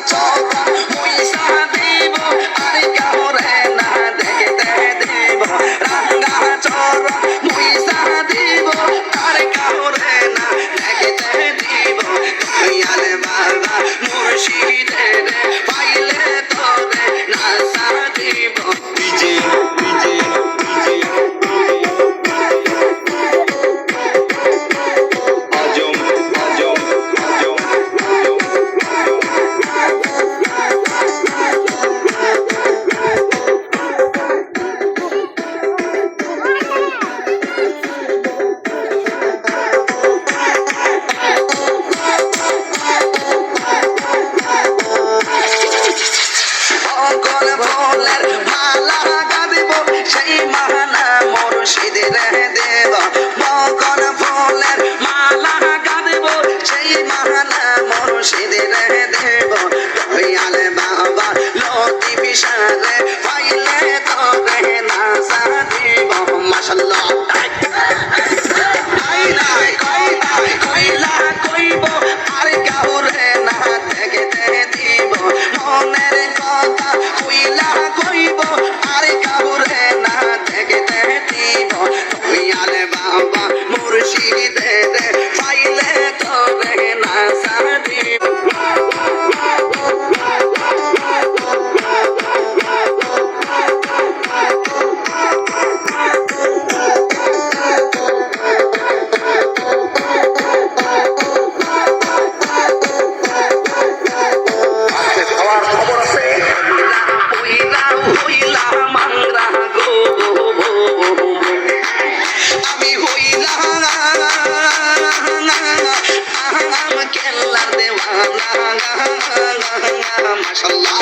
চরণ মুইসা দিব আর কাউরে না দেখতে দিব রাঙ্গা চরণ মুইসা দিব আর কাউরে না দেখতে দিব দয়াল বাবা মুর্শিদের পাইলে তোরে নাসা দিব বিজে বিজে বিজে আজম আজম আজম সকল ভোলের ভালা গাদিব সেই মানা মুর্শিদের দেব সকল ভোলের মালা গাদিব সেই মানা মুর্শিদের দেব দয়াল বাবা লতি বিশালে পাইলে তোরে নাসা দিব মাশাআল্লাহ কইলা কইব আর কাউরে না দেখতে দিব মনের কথা কইলা কইব আর কাউরে না দেখতে দিব দয়াল বাবা মুর্শিদের পাইলে তোরে নাসা দিব আমি হইলাম কেল্লার দেওয়ানা মাশাআল্লাহ